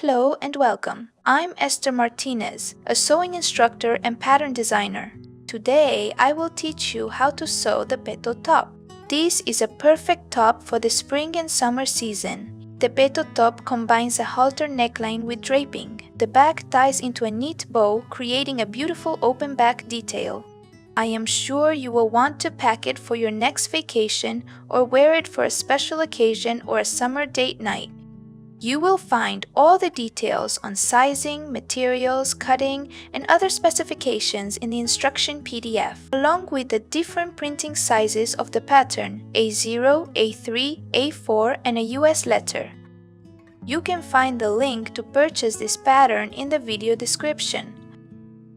Hello and welcome. I'm Esther Martinez, a sewing instructor and pattern designer. Today, I will teach you how to sew the Peito Top. This is a perfect top for the spring and summer season. The Peito Top combines a halter neckline with draping. The back ties into a neat bow, creating a beautiful open back detail. I am sure you will want to pack it for your next vacation or wear it for a special occasion or a summer date night. You will find all the details on sizing, materials, cutting, and other specifications in the instruction PDF, along with the different printing sizes of the pattern A0, A3, A4, and a US letter. You can find the link to purchase this pattern in the video description.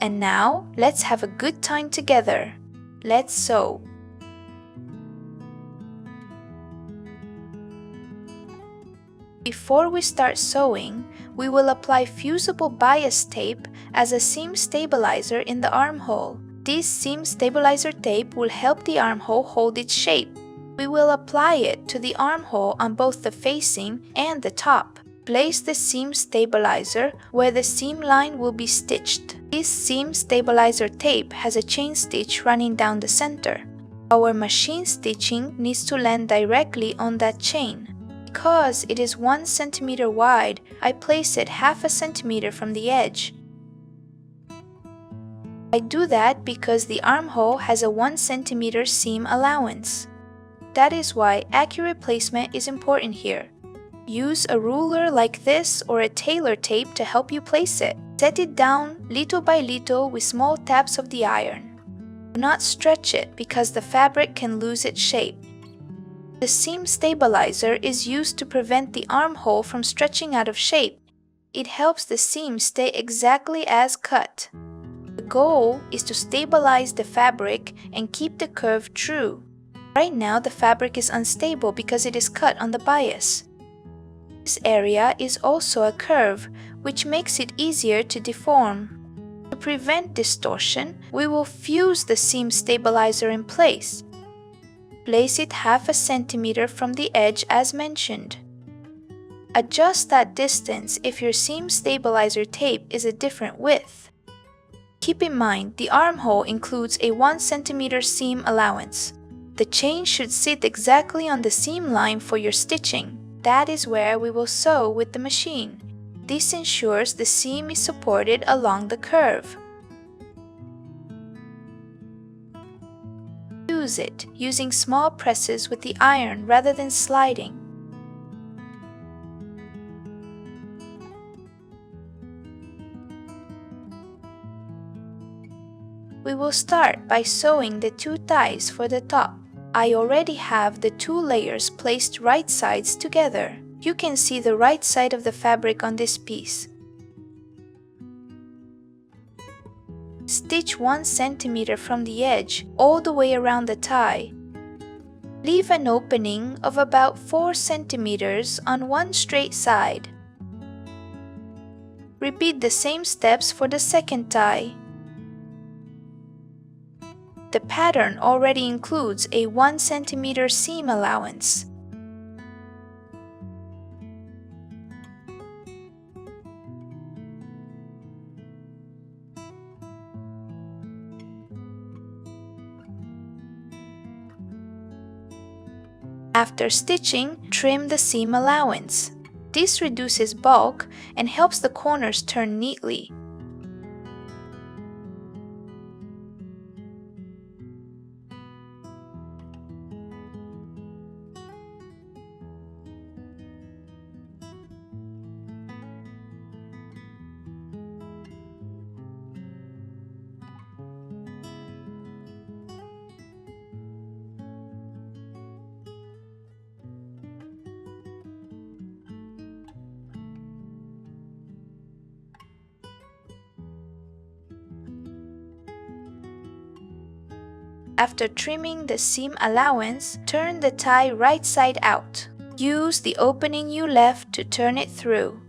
And now, let's have a good time together. Let's sew. Before we start sewing, we will apply fusible bias tape as a seam stabilizer in the armhole. This seam stabilizer tape will help the armhole hold its shape. We will apply it to the armhole on both the facing and the top. Place the seam stabilizer where the seam line will be stitched. This seam stabilizer tape has a chain stitch running down the center. Our machine stitching needs to land directly on that chain. Because it is 1 centimeter wide, I place it half a centimeter from the edge. I do that because the armhole has a 1 centimeter seam allowance. That is why accurate placement is important here. Use a ruler like this or a tailor tape to help you place it. Set it down little by little with small taps of the iron. Do not stretch it because the fabric can lose its shape. The seam stabilizer is used to prevent the armhole from stretching out of shape. It helps the seam stay exactly as cut. The goal is to stabilize the fabric and keep the curve true. Right now, the fabric is unstable because it is cut on the bias. This area is also a curve, which makes it easier to deform. To prevent distortion, we will fuse the seam stabilizer in place. Place it half a centimeter from the edge as mentioned. Adjust that distance if your seam stabilizer tape is a different width. Keep in mind the armhole includes a 1 centimeter seam allowance. The chain should sit exactly on the seam line for your stitching. That is where we will sew with the machine. This ensures the seam is supported along the curve. Use it, using small presses with the iron rather than sliding. We will start by sewing the 2 ties for the top. I already have the 2 layers placed right sides together. You can see the right side of the fabric on this piece. Stitch 1 centimeter from the edge all the way around the tie. Leave an opening of about 4 centimeters on one straight side. Repeat the same steps for the second tie. The pattern already includes a 1 centimeter seam allowance. After stitching, trim the seam allowance. This reduces bulk and helps the corners turn neatly. After trimming the seam allowance, turn the tie right side out. Use the opening you left to turn it through.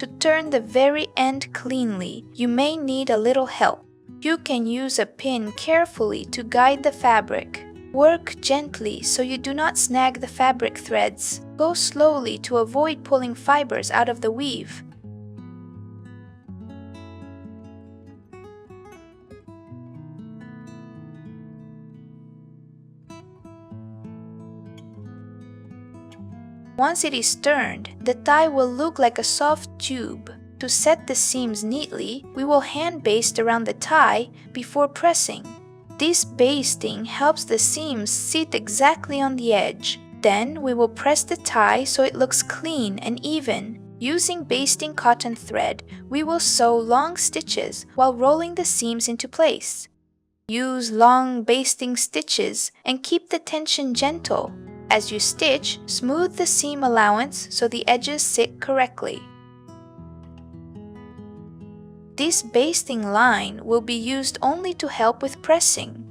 To turn the very end cleanly, you may need a little help. You can use a pin carefully to guide the fabric. Work gently so you do not snag the fabric threads. Go slowly to avoid pulling fibers out of the weave. Once it is turned, the tie will look like a soft tube. To set the seams neatly, we will hand baste around the tie before pressing. This basting helps the seams sit exactly on the edge. Then we will press the tie so it looks clean and even. Using basting cotton thread, we will sew long stitches while rolling the seams into place. Use long basting stitches and keep the tension gentle. As you stitch, smooth the seam allowance so the edges sit correctly. This basting line will be used only to help with pressing.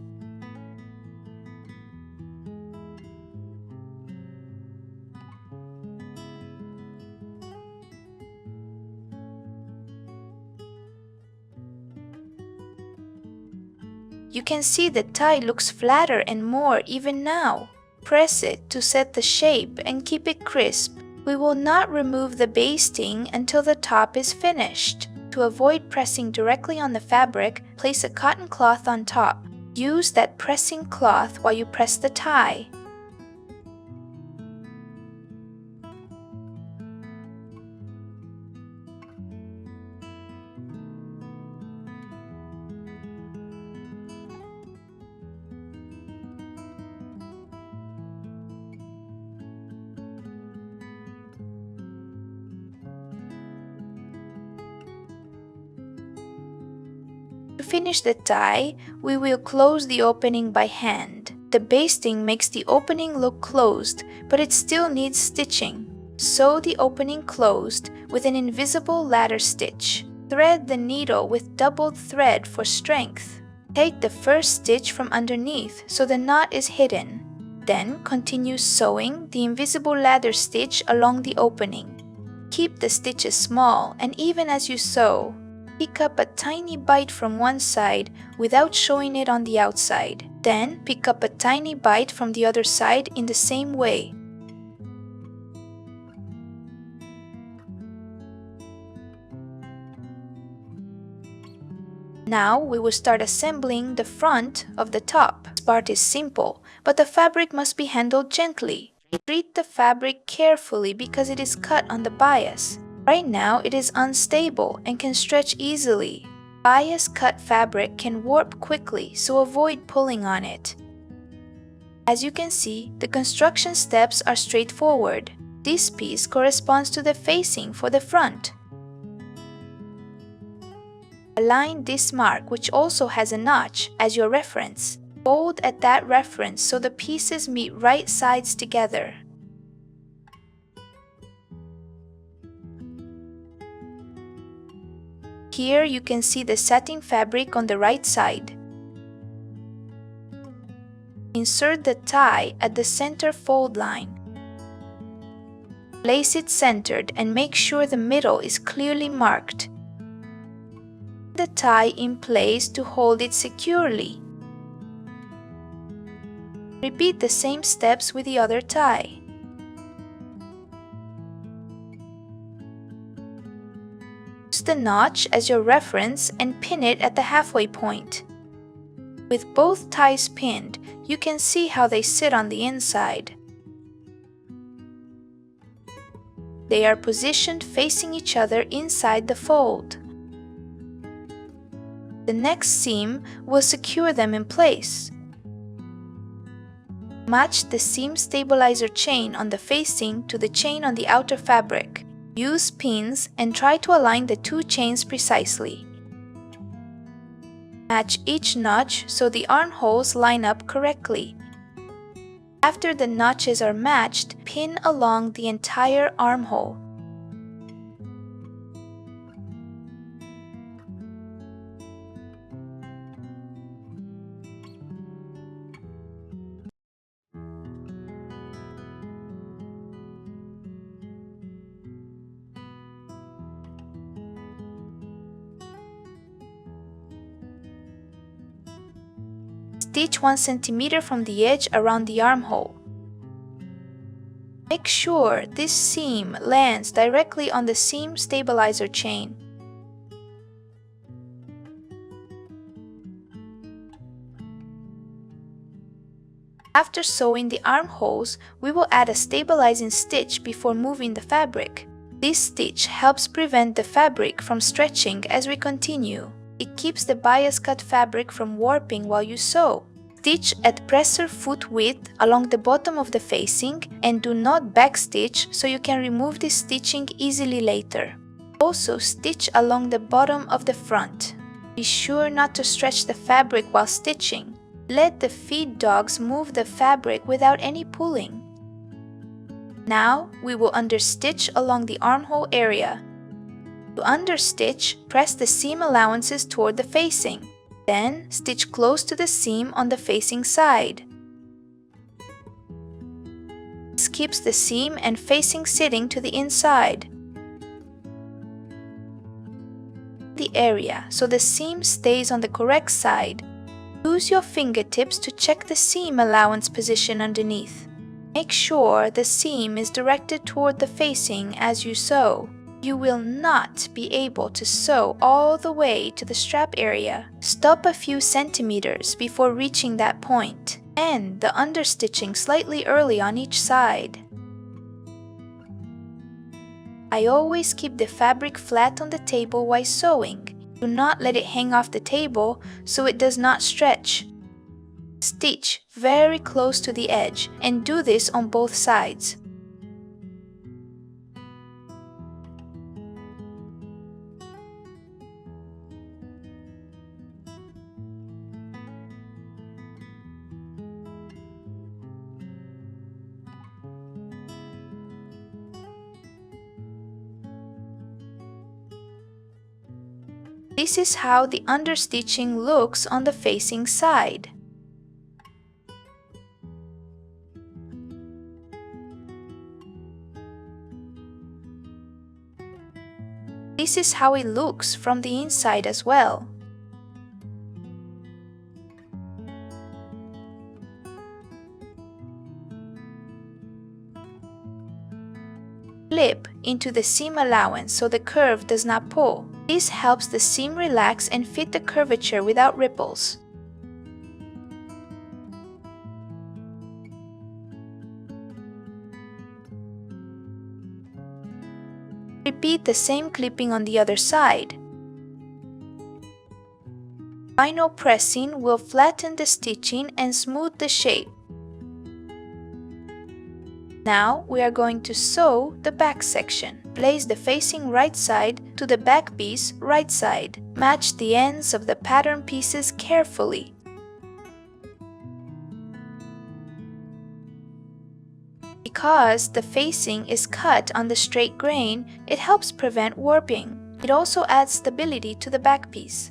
You can see the tie looks flatter and more even now. Press it to set the shape and keep it crisp. We will not remove the basting until the top is finished. To avoid pressing directly on the fabric, place a cotton cloth on top. Use that pressing cloth while you press the tie. To finish the tie, we will close the opening by hand. The basting makes the opening look closed, but it still needs stitching. Sew the opening closed with an invisible ladder stitch. Thread the needle with doubled thread for strength. Take the first stitch from underneath so the knot is hidden. Then continue sewing the invisible ladder stitch along the opening. Keep the stitches small and even as you sew. Pick up a tiny bite from one side without showing it on the outside. Then pick up a tiny bite from the other side in the same way. Now we will start assembling the front of the top. This part is simple, but the fabric must be handled gently. Treat the fabric carefully because it is cut on the bias. Right now it is unstable and can stretch easily. Bias cut fabric can warp quickly, so avoid pulling on it. As you can see, the construction steps are straightforward. This piece corresponds to the facing for the front. Align this mark, which also has a notch, as your reference. Fold at that reference so the pieces meet right sides together. Here you can see the satin fabric on the right side. Insert the tie at the center fold line. Place it centered and make sure the middle is clearly marked. The tie in place to hold it securely. Repeat the same steps with the other tie. Use the notch as your reference and pin it at the halfway point. With both ties pinned, you can see how they sit on the inside. They are positioned facing each other inside the fold. The next seam will secure them in place. Match the seam stabilizer chain on the facing to the chain on the outer fabric. Use pins and try to align the two chains precisely. Match each notch so the armholes line up correctly. After the notches are matched, pin along the entire armhole. stitch 1 cm from the edge around the armhole. Make sure this seam lands directly on the seam stabilizer chain. After sewing the armholes, we will add a stabilizing stitch before moving the fabric. This stitch helps prevent the fabric from stretching as we continue. It keeps the bias cut fabric from warping while you sew. Stitch at presser foot width along the bottom of the facing and do not backstitch so you can remove this stitching easily later. Also stitch along the bottom of the front. Be sure not to stretch the fabric while stitching. Let the feed dogs move the fabric without any pulling. Now we will understitch along the armhole area. To understitch, press the seam allowances toward the facing. Then stitch close to the seam on the facing side. This keeps the seam and facing sitting to the inside. The area so the seam stays on the correct side. Use your fingertips to check the seam allowance position underneath. Make sure the seam is directed toward the facing as you sew. You will not be able to sew all the way to the strap area. Stop a few centimeters before reaching that point. End the understitching slightly early on each side. I always keep the fabric flat on the table while sewing. Do not let it hang off the table so it does not stretch. Stitch very close to the edge and do this on both sides. This is how the understitching looks on the facing side. This is how it looks from the inside as well. Flip into the seam allowance so the curve does not pull. This helps the seam relax and fit the curvature without ripples. Repeat the same clipping on the other side. Final pressing will flatten the stitching and smooth the shape. Now we are going to sew the back section. Place the facing right side to the back piece right side. Match the ends of the pattern pieces carefully. Because the facing is cut on the straight grain, it helps prevent warping. It also adds stability to the back piece.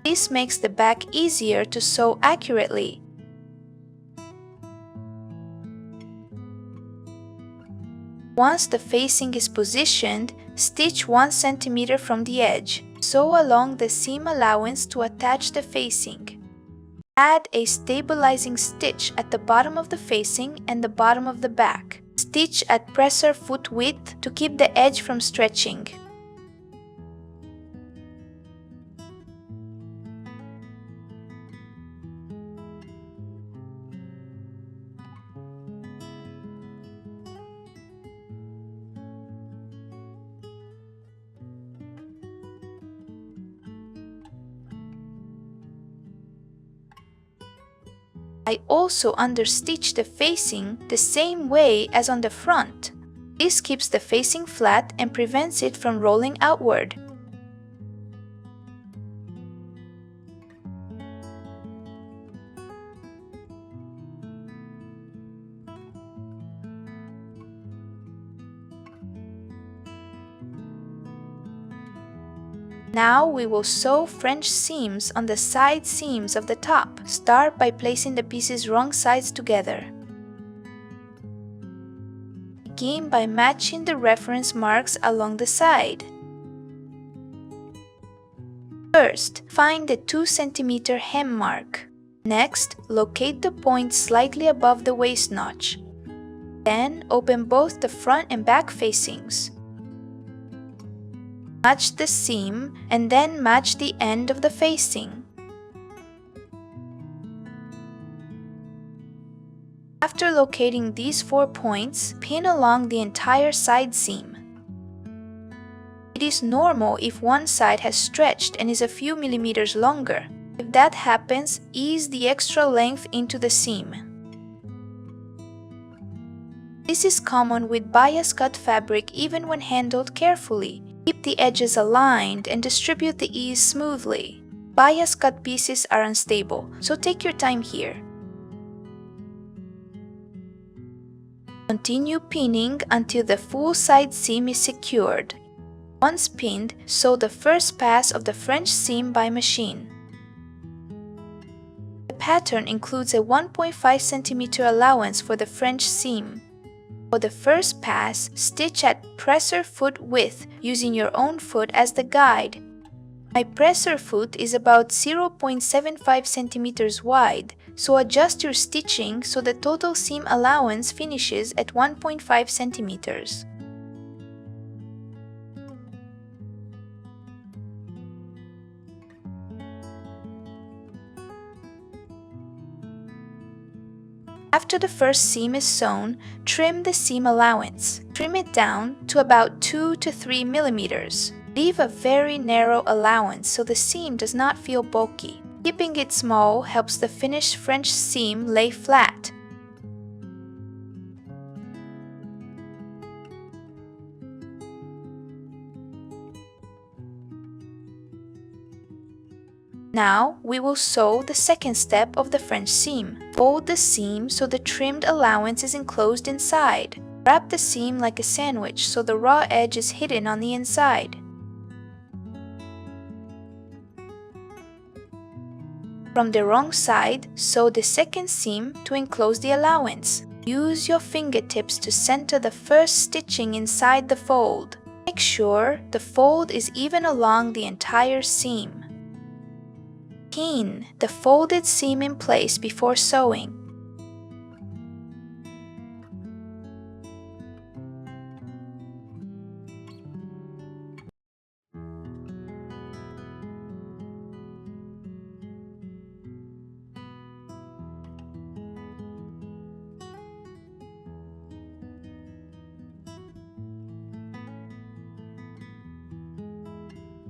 This makes the back easier to sew accurately. Once the facing is positioned, stitch 1 cm from the edge. Sew along the seam allowance to attach the facing. Add a stabilizing stitch at the bottom of the facing and the bottom of the back. Stitch at presser foot width to keep the edge from stretching. I also understitch the facing the same way as on the front. This keeps the facing flat and prevents it from rolling outward. Now we will sew French seams on the side seams of the top. Start by placing the pieces wrong sides together. Begin by matching the reference marks along the side. First, find the 2 cm hem mark. Next, locate the point slightly above the waist notch. Then, open both the front and back facings. Match the seam and then match the end of the facing. After locating these 4 points, pin along the entire side seam. It is normal if one side has stretched and is a few millimeters longer. If that happens, ease the extra length into the seam. This is common with bias cut fabric even when handled carefully. Keep the edges aligned and distribute the ease smoothly. Bias cut pieces are unstable, so take your time here. Continue pinning until the full side seam is secured. Once pinned, sew the first pass of the French seam by machine. The pattern includes a 1.5 cm allowance for the French seam. For the first pass, stitch at presser foot width using your own foot as the guide. My presser foot is about 0.75 cm wide, so adjust your stitching so the total seam allowance finishes at 1.5 cm. After the first seam is sewn, trim the seam allowance. Trim it down to about 2 to 3 millimeters. Leave a very narrow allowance so the seam does not feel bulky. Keeping it small helps the finished French seam lay flat. Now, we will sew the second step of the French seam. Fold the seam so the trimmed allowance is enclosed inside. Wrap the seam like a sandwich so the raw edge is hidden on the inside. From the wrong side, sew the second seam to enclose the allowance. Use your fingertips to center the first stitching inside the fold. Make sure the fold is even along the entire seam. Pin the folded seam in place before sewing.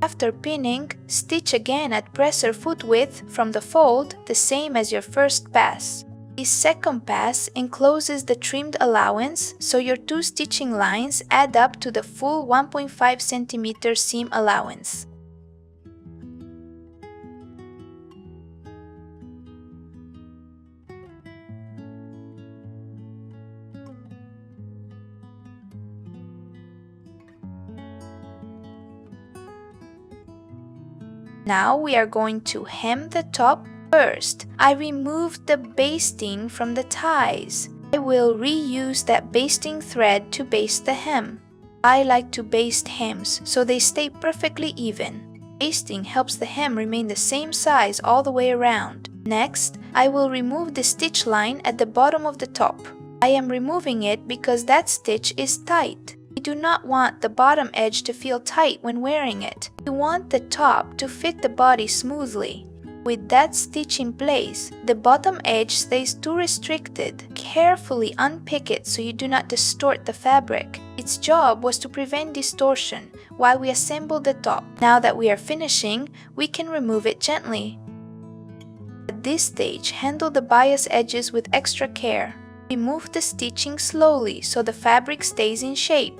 After pinning, stitch again at presser foot width from the fold, the same as your first pass. This second pass encloses the trimmed allowance, so your 2 stitching lines add up to the full 1.5 cm seam allowance. Now we are going to hem the top. First, I removed the basting from the ties. I will reuse that basting thread to baste the hem. I like to baste hems so they stay perfectly even. Basting helps the hem remain the same size all the way around. Next, I will remove the stitch line at the bottom of the top. I am removing it because that stitch is tight. You do not want the bottom edge to feel tight when wearing it. You want the top to fit the body smoothly. With that stitch in place, the bottom edge stays too restricted. Carefully unpick it so you do not distort the fabric. Its job was to prevent distortion while we assemble the top. Now that we are finishing, we can remove it gently. At this stage, handle the bias edges with extra care. Remove the stitching slowly so the fabric stays in shape.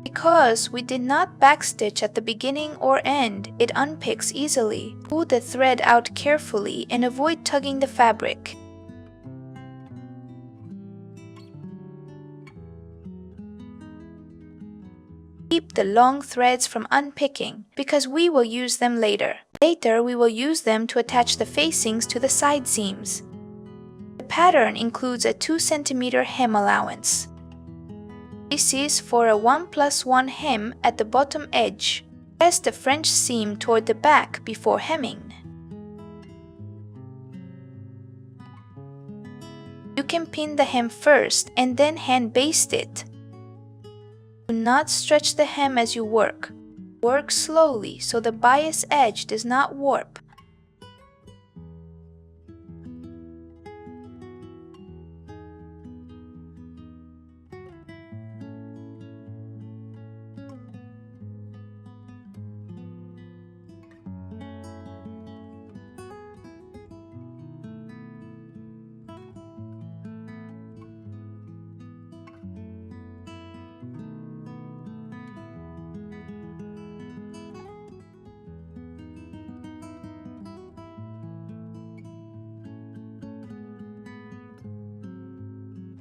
Because we did not backstitch at the beginning or end, it unpicks easily. Pull the thread out carefully and avoid tugging the fabric. Keep the long threads from unpicking because we will use them later. Later, we will use them to attach the facings to the side seams. The pattern includes a 2 cm hem allowance. This is for a 1+1 hem at the bottom edge. Press the French seam toward the back before hemming. You can pin the hem first and then hand baste it. Do not stretch the hem as you work. Work slowly so the bias edge does not warp.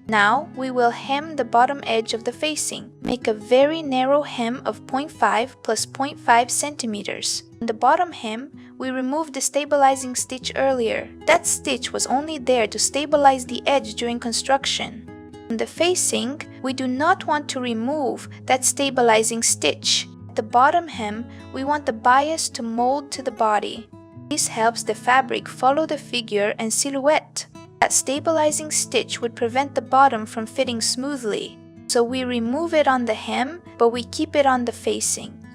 Now we will hem the bottom edge of the facing. Make a very narrow hem of 0.5 plus 0.5 centimeters. On the bottom hem, we removed the stabilizing stitch earlier. That stitch was only there to stabilize the edge during construction. On the facing, we do not want to remove that stabilizing stitch. At the bottom hem, we want the bias to mold to the body. This helps the fabric follow the figure and silhouette. That stabilizing stitch would prevent the bottom from fitting smoothly, so we remove it on the hem, but we keep it on the facing.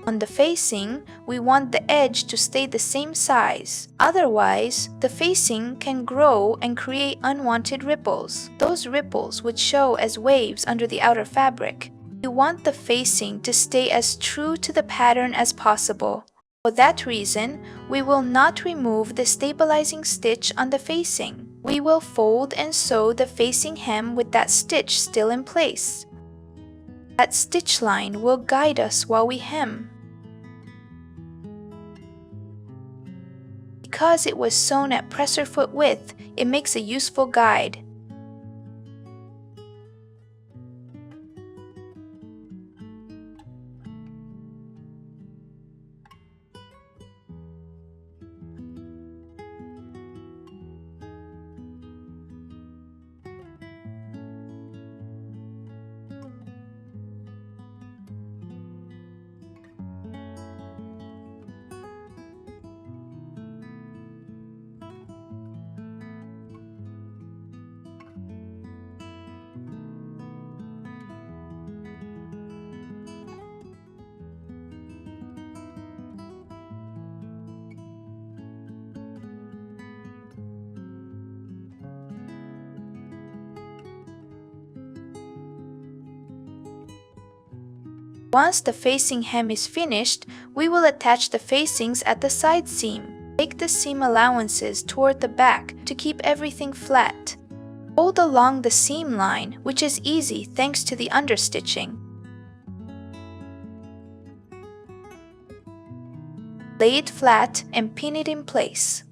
On the facing, we want the edge to stay the same size. Otherwise, the facing can grow and create unwanted ripples. Those ripples would show as waves under the outer fabric. You want the facing to stay as true to the pattern as possible. For that reason, we will not remove the stabilizing stitch on the facing. We will fold and sew the facing hem with that stitch still in place. That stitch line will guide us while we hem. Because it was sewn at presser foot width, it makes a useful guide. Once the facing hem is finished, we will attach the facings at the side seam. Take the seam allowances toward the back to keep everything flat. Fold along the seam line, which is easy thanks to the understitching. Lay it flat and pin it in place.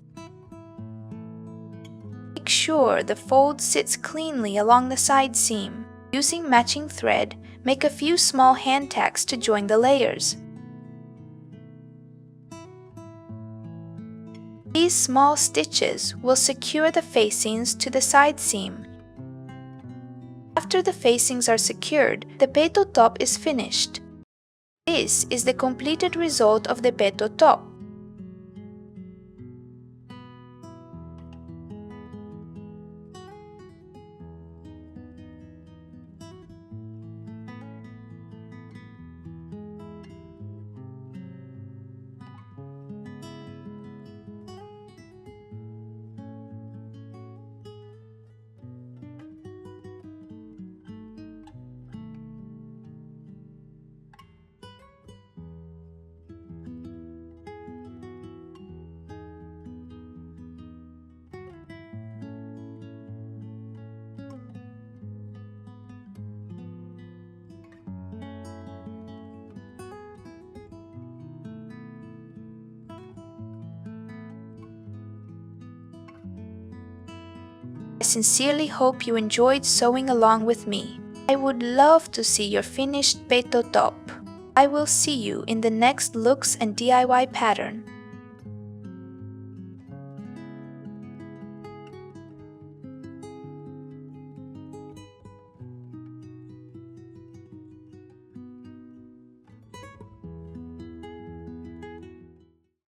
Make sure the fold sits cleanly along the side seam. Using matching thread, make a few small hand tacks to join the layers. These small stitches will secure the facings to the side seam. After the facings are secured, the peito top is finished. This is the completed result of the peito top. I sincerely hope you enjoyed sewing along with me. I would love to see your finished peito top. I will see you in the next looks and DIY pattern.